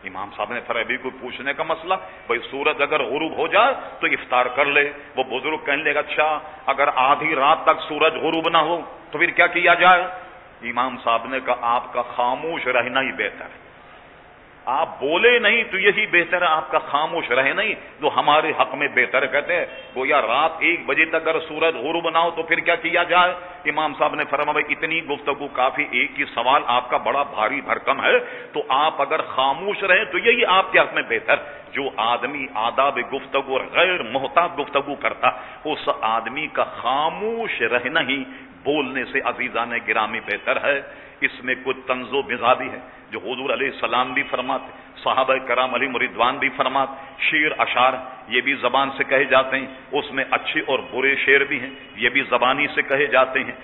امام صاحب نے فرمایا بھی کوئی پوچھنے کا مسئلہ، بھائی سورج اگر غروب ہو جائے تو افطار کر لے۔ وہ بزرگ کہنے لگے اچھا اگر آدھی رات تک سورج غروب نہ ہو تو پھر کیا کیا جائے؟ امام صاحب نے کہا آپ کا خاموش رہنا ہی بہتر ہے، آپ بولے نہیں تو یہی بہتر ہے، آپ کا خاموش رہے نہیں جو ہمارے حق میں بہتر ہے۔ کہتے ہیں گویا رات 1 بجے تک اگر سورج غروب نہ ہو تو پھر کیا کیا جائے؟ امام صاحب نے فرمایا بھائی اتنی گفتگو کافی، ایک ہی سوال آپ کا بڑا بھاری بھرکم ہے، تو آپ اگر خاموش رہیں تو یہی آپ کے حق میں بہتر۔ جو آدمی آداب گفتگو اور غیر محتاط گفتگو کرتا، اس آدمی کا خاموش رہنا ہی بولنے سے عزیزان گرامی بہتر ہے۔ اس میں کچھ طنز و مزاح بھی ہے جو حضور علیہ السلام بھی فرماتے، صحابہ کرام علیہم رضوان بھی فرماتے۔ شعر اشعار یہ بھی زبان سے کہے جاتے ہیں، اس میں اچھے اور برے شعر بھی ہیں، یہ بھی زبانی سے کہے جاتے ہیں۔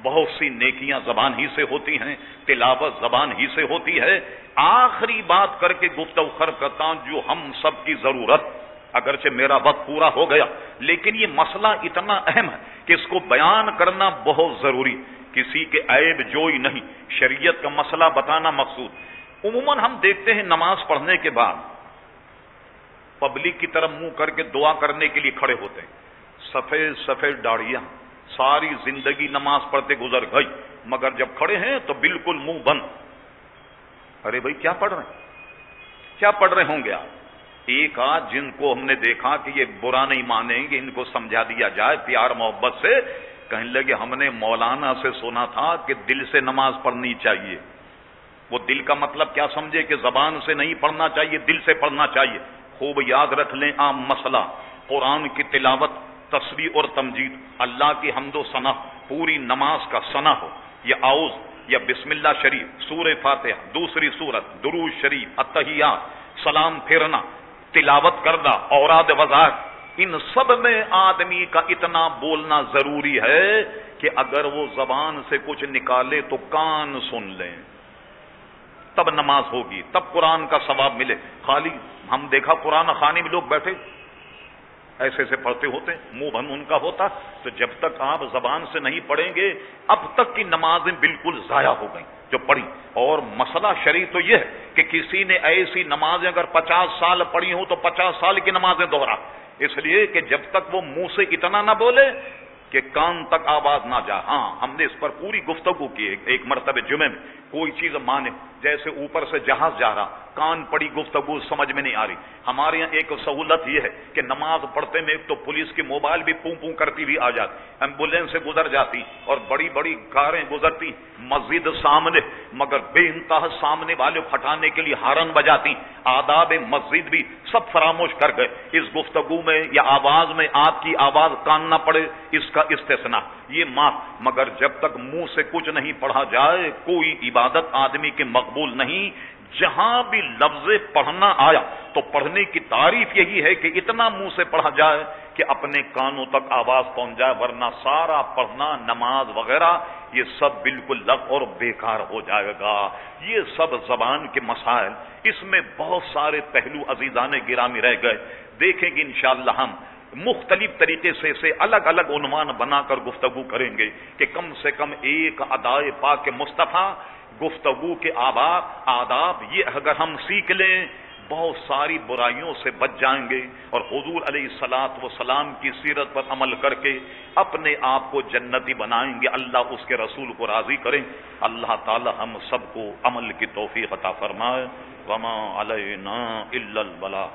بہت سی نیکیاں زبان ہی سے ہوتی ہیں، تلاوت زبان ہی سے ہوتی ہے۔ آخری بات کر کے گفتگو ختم کرتا ہوں، جو ہم سب کی ضرورت، اگرچہ میرا وقت پورا ہو گیا لیکن یہ مسئلہ اتنا اہم ہے کہ اس کو بیان کرنا بہت ضروری، کسی کے عیب جوئی نہیں، شریعت کا مسئلہ بتانا مقصود۔ عموماً ہم دیکھتے ہیں نماز پڑھنے کے بعد پبلک کی طرف منہ کر کے دعا کرنے کے لیے کھڑے ہوتے ہیں، سفید سفید داڑھیاں، ساری زندگی نماز پڑھتے گزر گئی، مگر جب کھڑے ہیں تو بالکل منہ بند۔ ارے بھائی کیا پڑھ رہے ہیں؟ کیا پڑھ رہے ہوں گے آپ؟ ایک آدھ جن کو ہم نے دیکھا کہ یہ برا نہیں مانیں گے، ان کو سمجھا دیا جائے پیار محبت سے، کہنے لگے ہم نے مولانا سے سنا تھا کہ دل سے نماز پڑھنی چاہیے۔ وہ دل کا مطلب کیا سمجھے کہ زبان سے نہیں پڑھنا چاہیے، دل سے پڑھنا چاہیے۔ خوب یاد رکھ لیں عام مسئلہ، قرآن کی تلاوت، تسبیح اور تمجید، اللہ کی حمد و ثنا، پوری نماز کا ثنا ہو، یا اعوذ یا بسم اللہ شریف، سورہ فاتحہ، دوسری سورت، درود شریف، التحیات، سلام پھیرنا، تلاوت کرنا، اوراد وظائف، ان سب میں آدمی کا اتنا بولنا ضروری ہے کہ اگر وہ زبان سے کچھ نکالے تو کان سن لیں، تب نماز ہوگی، تب قرآن کا ثواب ملے۔ خالی ہم دیکھا قرآن خانے میں لوگ بیٹھے ایسے سے پڑھتے ہوتے، منہ بند ان کا ہوتا، تو جب تک آپ زبان سے نہیں پڑھیں گے اب تک کی نمازیں بالکل ضائع ہو گئیں جو پڑھی۔ اور مسئلہ شرعی تو یہ ہے کہ کسی نے ایسی نمازیں اگر 50 سال پڑھی ہوں تو 50 سال کی نمازیں دوہرا، اس لیے کہ جب تک وہ منہ سے اتنا نہ بولے کہ کان تک آواز نہ جائے۔ ہاں ہم نے اس پر پوری گفتگو کی، ایک مرتبہ جمعے میں کوئی چیز مانے، جیسے اوپر سے جہاز جا رہا، کان پڑی گفتگو سمجھ میں نہیں آ رہی۔ ہمارے یہاں ایک سہولت یہ ہے کہ نماز پڑھتے میں ایک تو پولیس کی موبائل بھی پوں پوں کرتی بھی آ جاتی، ایمبولینس سے گزر جاتی اور بڑی بڑی کاریں گزرتی، مسجد سامنے، مگر بے انتہا سامنے والے پھٹانے کے لیے ہارن بجاتی، آداب مسجد بھی سب فراموش کر گئے۔ اس گفتگو میں یا آواز میں آپ کی آواز کان نہ پڑے، اس کا استثناء یہ معاف، مگر جب تک منہ سے کچھ نہیں پڑھا جائے کوئی عبادت آدمی کے مقبول نہیں۔ جہاں بھی لفظ پڑھنا آیا تو پڑھنے کی تعریف یہی ہے کہ اتنا منہ سے پڑھا جائے کہ اپنے کانوں تک آواز پہنچ جائے، ورنہ سارا پڑھنا نماز وغیرہ یہ سب بالکل لغو اور بیکار ہو جائے گا۔ یہ سب زبان کے مسائل، اس میں بہت سارے پہلو عزیزان گرامی رہ گئے، دیکھیں گے انشاءاللہ ہم مختلف طریقے سے الگ الگ عنوان بنا کر گفتگو کریں گے کہ کم سے کم ایک ادائے پاک مصطفیٰ گفتگو کے آداب یہ اگر ہم سیکھ لیں بہت ساری برائیوں سے بچ جائیں گے، اور حضور علیہ الصلوۃ والسلام کی سیرت پر عمل کر کے اپنے آپ کو جنتی بنائیں گے۔ اللہ اس کے رسول کو راضی کریں۔ اللہ تعالی ہم سب کو عمل کی توفیق عطا فرمائے۔ وما علینا الا البلاغ۔